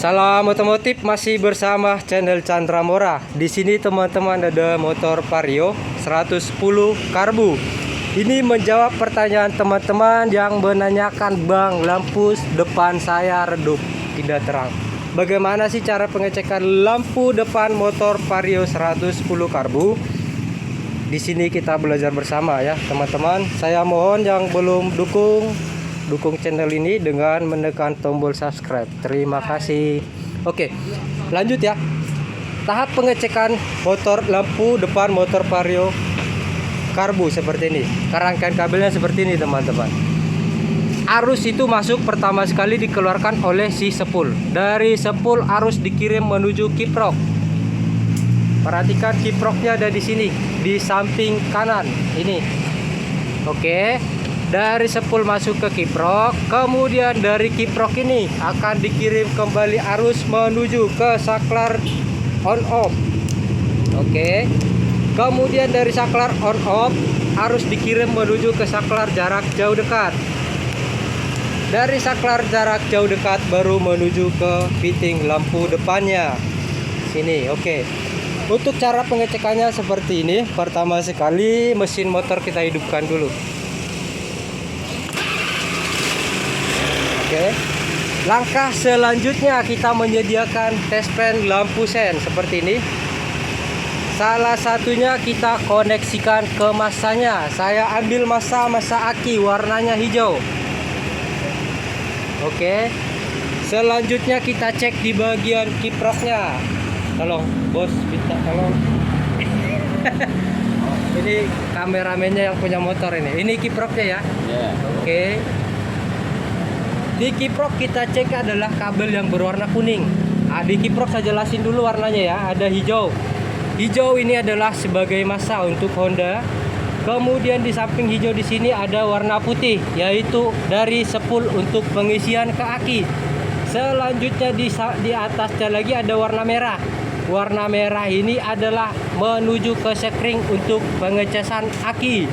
Salam otomotif, masih bersama channel Chandra Mora. Di sini teman-teman ada motor Vario 110 karbu. Ini menjawab pertanyaan teman-teman yang menanyakan, "Bang, lampu depan saya redup, tidak terang. Bagaimana sih cara pengecekan lampu depan motor Vario 110 karbu?" Di sini kita belajar bersama ya, teman-teman. Saya mohon yang belum dukung channel ini dengan menekan tombol subscribe. Terima kasih. Oke, lanjut ya. Tahap pengecekan motor lampu depan motor Vario karbu seperti ini. Rangkaian kabelnya seperti ini, teman-teman. Arus itu masuk pertama sekali dikeluarkan oleh si sepul. Dari sepul arus dikirim menuju kiprok. Perhatikan kiproknya ada di sini, di samping kanan ini. Oke. Dari sepul masuk ke kiprok, kemudian dari kiprok ini akan dikirim kembali arus menuju ke saklar on off. Oke. Kemudian dari saklar on off arus dikirim menuju ke saklar jarak jauh dekat. Dari saklar jarak jauh dekat baru menuju ke fitting lampu depannya. Sini, oke. Untuk cara pengecekannya seperti ini. Pertama sekali mesin motor kita hidupkan dulu. Oke. Langkah selanjutnya kita menyediakan test pen lampu sen seperti ini. Salah satunya kita koneksikan ke masanya. Saya ambil masa aki warnanya hijau. Oke. Selanjutnya kita cek di bagian kiproknya. Tolong bos, minta tolong. Ini kameramennya yang punya motor ini. Ini kiproknya ya. Oke. Di kiprok kita cek adalah kabel yang berwarna kuning. Di kiprok saya jelasin dulu warnanya ya. Ada hijau. Hijau ini adalah sebagai massa untuk Honda. Kemudian di samping hijau di sini ada warna putih, yaitu dari sepul untuk pengisian ke aki. Selanjutnya di atasnya lagi ada warna merah. Warna merah ini adalah menuju ke sekring untuk pengecasan aki.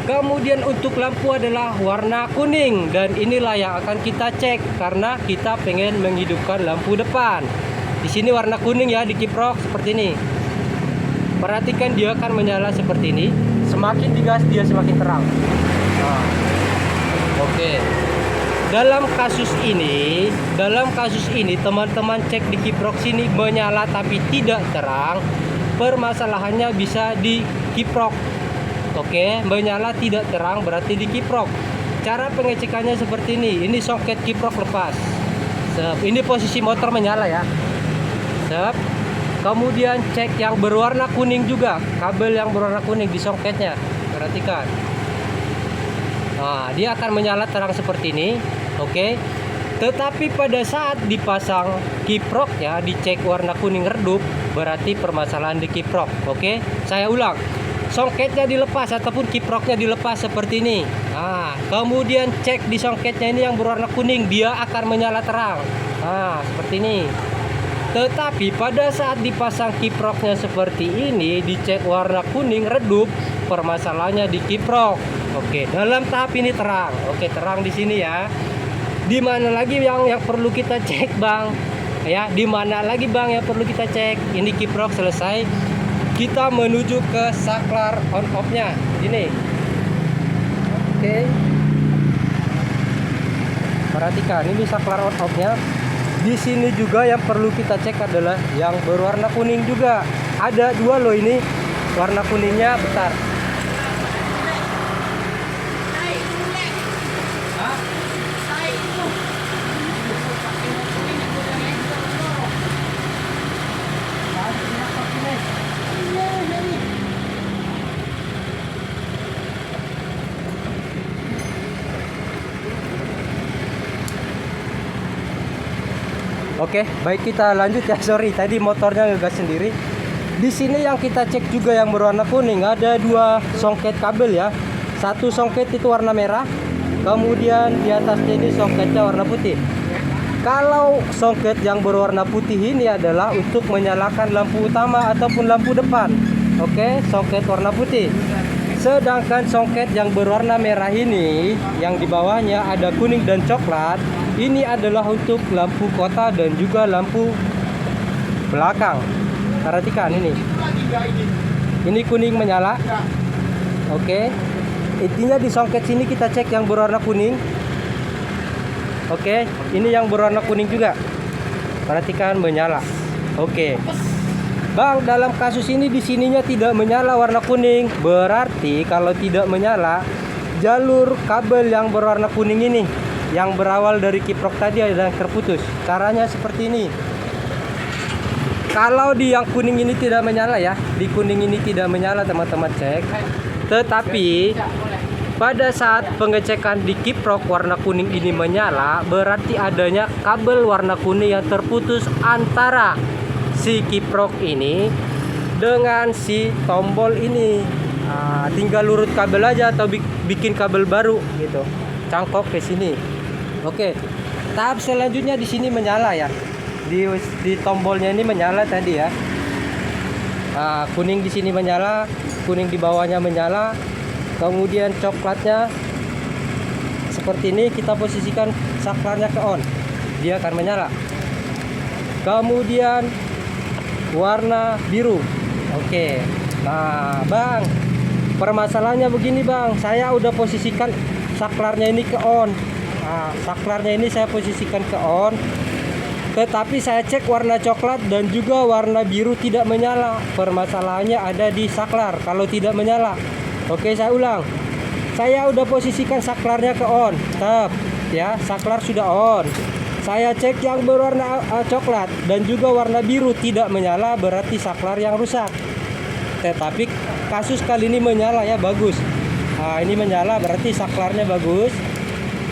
Kemudian untuk lampu adalah warna kuning, dan inilah yang akan kita cek karena kita pengen menghidupkan lampu depan. Di sini warna kuning ya, di kiprok seperti ini. Perhatikan dia akan menyala seperti ini. Semakin digas dia semakin terang. Nah, oke. Dalam kasus ini teman-teman cek di kiprok sini menyala tapi tidak terang. Permasalahannya bisa di kiprok. Oke, menyala tidak terang berarti di kiprok. Cara pengecekannya seperti ini. Ini soket kiprok lepas. Ini posisi motor menyala ya. Kemudian cek yang berwarna kuning juga. Kabel yang berwarna kuning di soketnya. Perhatikan. Nah, dia akan menyala terang seperti ini. Oke. Tetapi pada saat dipasang kiproknya, dicek warna kuning redup, berarti permasalahan di kiprok. Oke. Saya ulang. Songketnya dilepas ataupun kiproknya dilepas seperti ini. Nah, kemudian cek di songketnya ini yang berwarna kuning, dia akan menyala terang. Nah, seperti ini. Tetapi pada saat dipasang kiproknya seperti ini, dicek warna kuning redup, permasalahannya di kiprok. Oke, dalam tahap ini terang. Oke, terang di sini ya. Di mana lagi yang perlu kita cek, Bang? Ya, di mana lagi, Bang, yang perlu kita cek? Ini kiprok selesai. Kita menuju ke saklar on off-nya. Ini. Oke. Perhatikan, ini saklar on off-nya. Di sini juga yang perlu kita cek adalah yang berwarna kuning juga. Ada dua loh ini. Warna kuningnya besar. Oke, baik kita lanjut ya. Sorry, tadi motornya ngegas sendiri. Di sini yang kita cek juga yang berwarna kuning, ada dua songket kabel ya. Satu songket itu warna merah, kemudian di atasnya ini songketnya warna putih. Kalau songket yang berwarna putih ini adalah untuk menyalakan lampu utama ataupun lampu depan. Oke, songket warna putih. Sedangkan songket yang berwarna merah ini, yang di bawahnya ada kuning dan coklat, ini adalah untuk lampu kota dan juga lampu belakang. Perhatikan ini. Ini kuning menyala. Oke. Intinya di songket sini kita cek yang berwarna kuning. Oke, ini yang berwarna kuning juga. Perhatikan menyala. Oke. Bang, dalam kasus ini di sininya tidak menyala warna kuning. Berarti kalau tidak menyala, jalur kabel yang berwarna kuning ini yang berawal dari kiprok tadi ada yang terputus. Caranya seperti ini. Kalau di yang kuning ini tidak menyala ya, di kuning ini tidak menyala teman-teman cek. Tetapi pada saat pengecekan di kiprok warna kuning ini menyala, berarti adanya kabel warna kuning yang terputus antara si kiprok ini dengan si tombol ini. Tinggal lurut kabel aja atau bikin kabel baru gitu, cangkok ke sini. Oke, tahap selanjutnya di sini menyala ya, di tombolnya ini menyala tadi ya. Kuning di sini menyala, kuning di bawahnya menyala, kemudian coklatnya seperti ini. Kita posisikan saklarnya ke on, dia akan menyala. Kemudian warna biru. Oke. Nah, Bang, permasalahannya begini, Bang. Saya udah posisikan saklarnya ini ke on. Saklarnya ini saya posisikan ke on. Tetapi saya cek warna coklat dan juga warna biru tidak menyala. Permasalahannya ada di saklar kalau tidak menyala. Oke, saya ulang. Saya udah posisikan saklarnya ke on. Tetap ya, saklar sudah on. Saya cek yang berwarna coklat dan juga warna biru tidak menyala, berarti saklar yang rusak. Tetapi kasus kali ini menyala ya, bagus. Ini menyala berarti saklarnya bagus.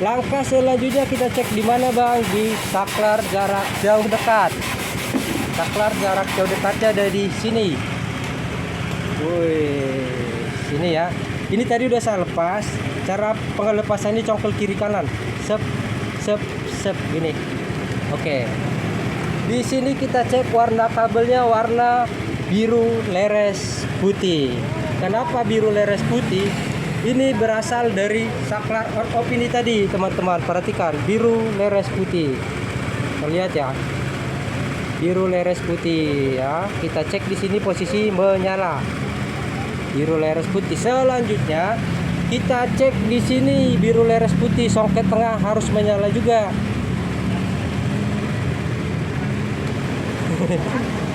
Langkah selanjutnya kita cek di mana, Bang? Di saklar jarak jauh dekat. Saklar jarak jauh dekatnya ada di sini. Wih, sini ya. Ini tadi udah saya lepas. Cara pengelepasan ini congkel kiri kanan. Sep gini. Oke. Di sini kita cek warna kabelnya warna biru leres putih. Kenapa biru leres putih? Ini berasal dari saklar on off ini tadi, teman-teman. Perhatikan, biru leres putih. Lihat ya. Biru leres putih ya. Kita cek di sini posisi menyala. Biru leres putih. Selanjutnya kita cek di sini biru leres putih, songket tengah harus menyala juga.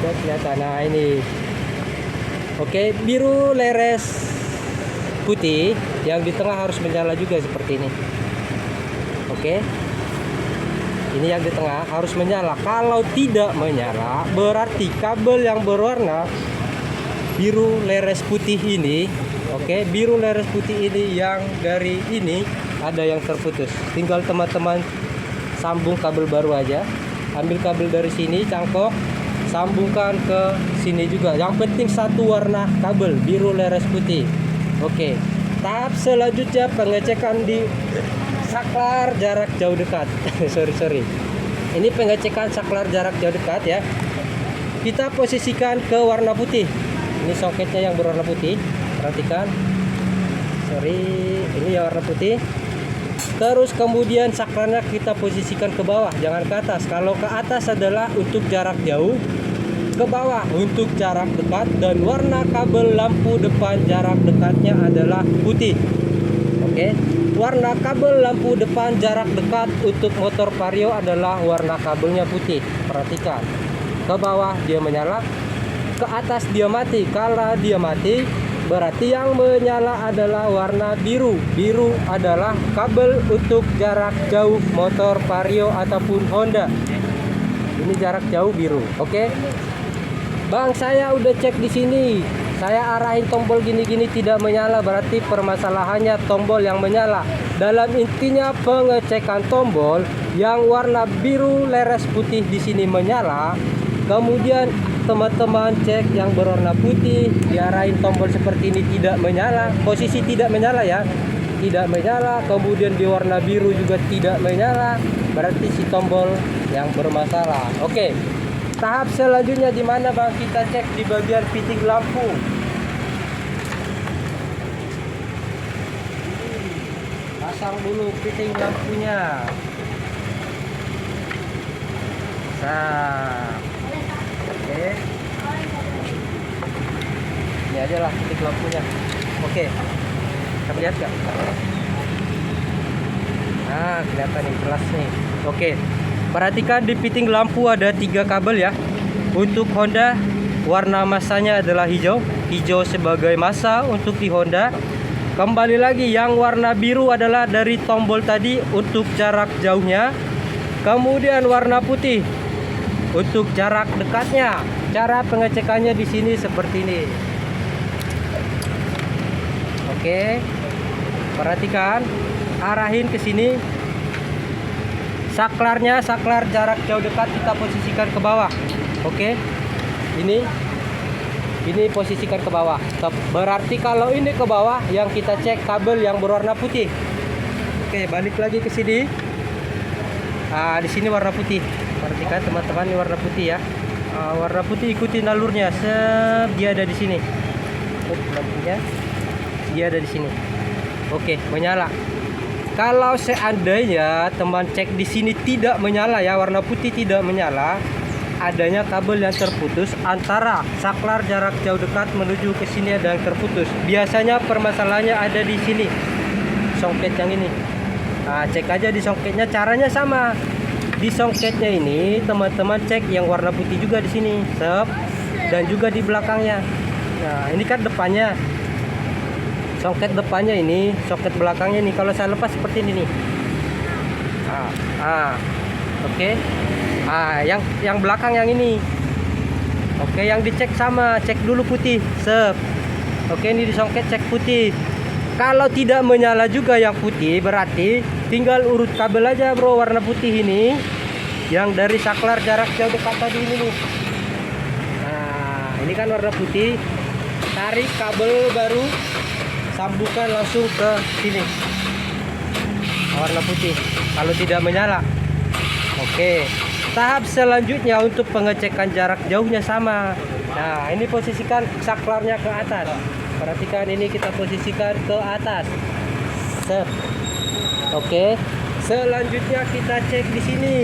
Kelihatan. Nah, ini. Oke, biru leres putih yang di tengah harus menyala juga seperti ini. Oke. Ini yang di tengah harus menyala. Kalau tidak menyala, berarti kabel yang berwarna biru leres putih ini, oke, biru leres putih ini yang dari ini ada yang terputus. Tinggal teman-teman sambung kabel baru aja. Ambil kabel dari sini, cangkok, sambungkan ke sini juga. Yang penting satu warna kabel, biru leres putih. Oke. Tahap selanjutnya pengecekan di saklar jarak jauh dekat. sorry. Ini pengecekan saklar jarak jauh dekat ya. Kita posisikan ke warna putih. Ini soketnya yang berwarna putih. Perhatikan. Ini yang warna putih. Terus kemudian saklarnya kita posisikan ke bawah, jangan ke atas. Kalau ke atas adalah untuk jarak jauh, ke bawah untuk jarak dekat, dan warna kabel lampu depan jarak dekatnya adalah putih. Oke. Warna kabel lampu depan jarak dekat untuk motor Vario adalah warna kabelnya putih. Perhatikan. Ke bawah dia menyala, ke atas dia mati. Kalau dia mati, berarti yang menyala adalah warna biru. Biru adalah kabel untuk jarak jauh motor Vario ataupun Honda. Ini jarak jauh biru. Oke. Bang, saya udah cek di sini. Saya arahin tombol gini-gini tidak menyala, berarti permasalahannya tombol yang menyala. Dalam intinya pengecekan tombol yang warna biru leres putih di sini menyala. Kemudian teman-teman cek yang berwarna putih, diarahin tombol seperti ini tidak menyala, posisi tidak menyala ya, tidak menyala. Kemudian di warna biru juga tidak menyala, berarti si tombol yang bermasalah. Oke, tahap selanjutnya di mana, Bang? Kita cek di bagian fitting lampu. pasang dulu fitting lampunya. Nah, oke. Ini aja lah fitting lampunya. Oke, kita lihat nggak? Nah, kelihatan nih jelas nih. Oke, perhatikan di fitting lampu ada 3 kabel ya. Untuk Honda warna masanya adalah hijau. Hijau sebagai masa untuk di Honda. Kembali lagi yang warna biru adalah dari tombol tadi untuk jarak jauhnya. Kemudian warna putih untuk jarak dekatnya. Cara pengecekannya di sini seperti ini. Oke. Perhatikan, arahin ke sini. Saklarnya, saklar jarak jauh dekat kita posisikan ke bawah. Oke. Ini posisikan ke bawah. Stop. Berarti kalau ini ke bawah, yang kita cek kabel yang berwarna putih. Oke, balik lagi ke sini. Nah, di sini warna putih. Perhatikan teman-teman, ini warna putih ya. Warna putih ikuti alurnya. Dia ada di sini. Lampunya. Dia ada di sini. Oke, menyala. Kalau seandainya teman cek di sini tidak menyala ya, warna putih tidak menyala, adanya kabel yang terputus antara saklar jarak jauh dekat menuju ke sini ada yang terputus. Biasanya permasalahannya ada di sini. Songket yang ini. Nah, cek aja di songketnya, caranya sama. Di songketnya ini teman-teman cek yang warna putih juga di sini. Sep. Dan juga di belakangnya. Nah, ini kan depannya. Songket depannya ini, soket belakangnya nih. Kalau saya lepas seperti ini nih. Oke. Yang belakang yang ini. Oke, yang dicek sama, cek dulu putih. Sep. Oke, ini disongket cek putih. Kalau tidak menyala juga yang putih, berarti tinggal urut kabel aja, bro, warna putih ini. Yang dari saklar jarak jauh dekat tadi ini nih. Nah, ini kan warna putih. Tarik kabel baru, sambungkan langsung ke sini. Warna putih. Kalau tidak menyala. Oke. Tahap selanjutnya untuk pengecekan jarak jauhnya sama. Nah, ini posisikan saklarnya ke atas. Perhatikan, ini kita posisikan ke atas. Set. Oke. Selanjutnya kita cek di sini.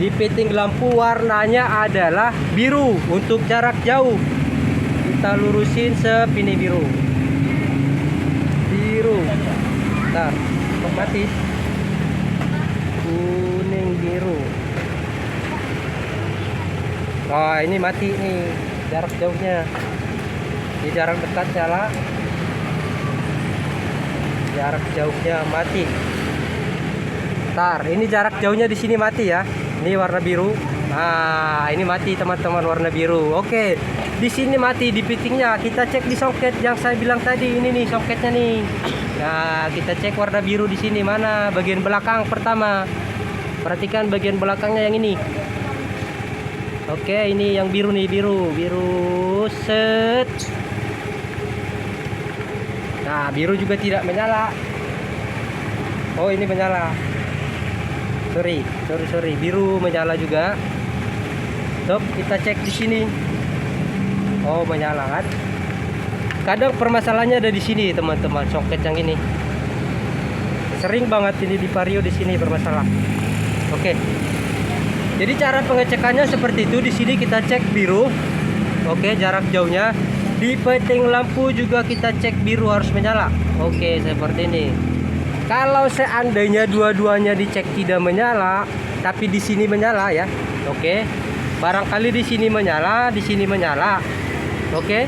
Di fitting lampu warnanya adalah biru untuk jarak jauh. Kita lurusin ini biru. Biru. Bentar, mati. Kuning biru. Oh, ini mati nih jarak jauhnya. Di jarak dekat nyala, jarak jauhnya mati. Ntar, ini jarak jauhnya di sini mati ya. Ini warna biru. Nah, ini mati teman-teman, warna biru. Oke, di sini mati di fittingnya. Kita cek di soket yang saya bilang tadi. Ini nih soketnya nih. Nah, kita cek warna biru di sini mana? Bagian belakang pertama. Perhatikan bagian belakangnya yang ini. Oke, ini yang biru nih, biru set. Nah, biru juga tidak menyala. Oh, ini menyala. Sorry, biru menyala juga. Stop, kita cek di sini. Oh, menyala kan? Kadang permasalahannya ada di sini, teman-teman, soket yang ini. Sering banget ini di Vario di sini bermasalah. Oke. Jadi cara pengecekannya seperti itu. Di sini kita cek biru. Oke, jarak jauhnya. Di fitting lampu juga kita cek biru harus menyala. Oke, seperti ini. Kalau seandainya dua-duanya dicek tidak menyala, tapi di sini menyala ya. Oke. Barangkali di sini menyala, di sini menyala. Oke.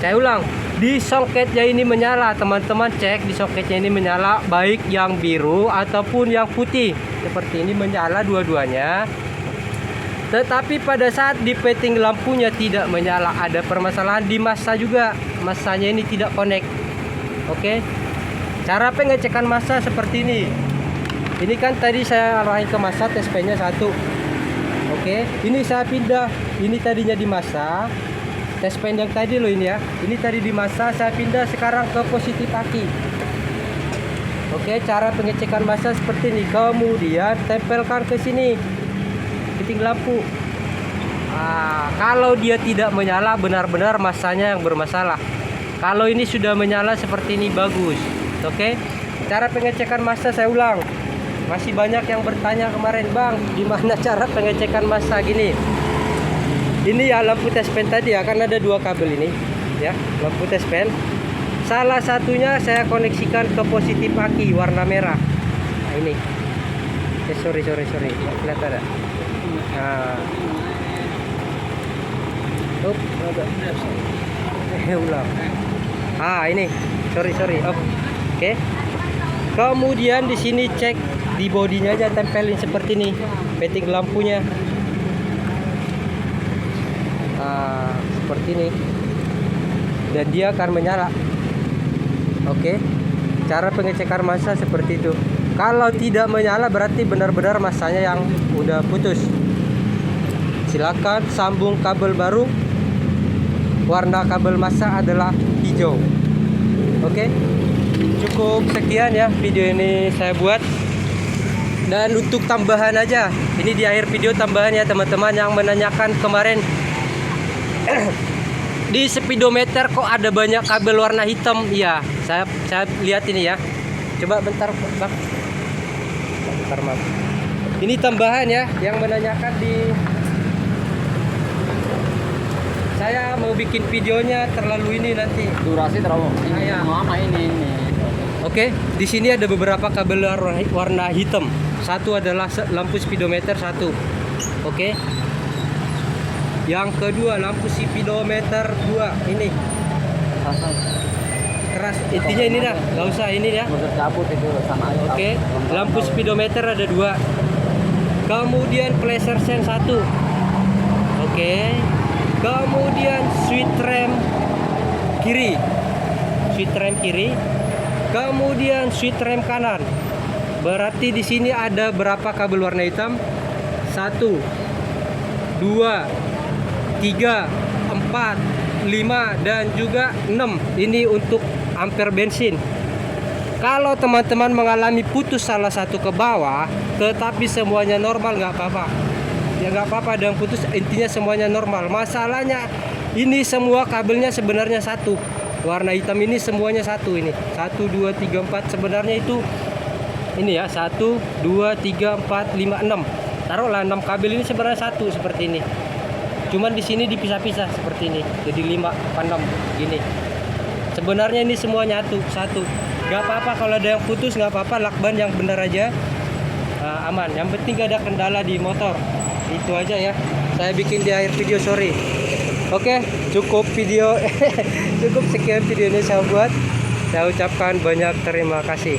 Saya ulang. Di soketnya ini menyala, teman-teman cek di soketnya ini menyala, baik yang biru ataupun yang putih. Seperti ini menyala dua-duanya. Tetapi pada saat di fitting lampunya tidak menyala, ada permasalahan di massa juga. Massanya ini tidak connect. Oke. Cara pengecekan massa seperti ini. Ini kan tadi saya arahin ke massa, tes pen-nya 1. Oke, ini saya pindah. Ini tadinya di massa. Tes pen yang tadi loh ini ya. Ini tadi di massa, saya pindah sekarang ke positif aki. Oke, cara pengecekan massa seperti ini. Kemudian tempelkan ke sini fitting lampu. Kalau dia tidak menyala, benar-benar massanya yang bermasalah. Kalau ini sudah menyala seperti ini, bagus. Oke, cara pengecekan massa saya ulang. Masih banyak yang bertanya kemarin, Bang, gimana cara pengecekan massa gini. Ini ya lampu tes pen tadi ya, kan ada dua kabel ini ya, lampu tes pen. Salah satunya saya koneksikan ke positif aki warna merah. Nah, ini. Sorry. Nggak kelihatan ada. Nah. Ulang. Ini. Sorry. Oke. Kemudian di sini cek di bodinya aja, tempelin seperti ini peting lampunya. Seperti ini. Dan dia akan menyala. Oke. Cara pengecekan massa seperti itu. Kalau tidak menyala berarti benar-benar massanya yang udah putus. Silakan sambung kabel baru. Warna kabel massa adalah hijau. Oke. Cukup sekian ya video ini saya buat. Dan untuk tambahan aja, ini di akhir video tambahan ya teman-teman yang menanyakan kemarin di speedometer kok ada banyak kabel warna hitam. Iya, saya lihat ini ya. Coba bentar, Bang. Bentar, Bang. Ini tambahan ya yang menanyakan di. Saya mau bikin videonya terlalu ini nanti. Durasi terlalu lama ini. Oke, di sini ada beberapa kabel warna hitam. Satu adalah lampu speedometer satu. Oke. Yang kedua lampu speedometer 2 ini. Keras. Intinya ini dah, nggak usah ini ya. Cabut itu sama aja. Oke. Lampu speedometer ada 2. Kemudian flasher sen 1. Oke. Kemudian switch rem kiri. Switch rem kiri. Kemudian switch rem kanan. Berarti di sini ada berapa kabel warna hitam? 1, 2, 3, 4, 5 dan juga 6. Ini untuk ampere bensin. Kalau teman-teman mengalami putus salah satu ke bawah, tetapi semuanya normal, nggak apa-apa. Ya nggak apa-apa ada yang putus, intinya semuanya normal. Masalahnya ini semua kabelnya sebenarnya satu. Warna hitam ini semuanya satu ini. 1, 2, 3, 4 sebenarnya itu ini ya 1, 2, 3, 4, 5, 6. Taruhlah 6 kabel ini sebenarnya satu seperti ini. Cuman di sini dipisah-pisah seperti ini. Jadi 5, 6 gini. Sebenarnya ini semuanya satu. Gak apa-apa kalau ada yang putus, gak apa-apa, lakban yang benar aja. Aman. Yang penting gak ada kendala di motor. Itu aja ya. Saya bikin di akhir video, sorry. Oke, cukup sekian video ini saya buat. Saya ucapkan banyak terima kasih.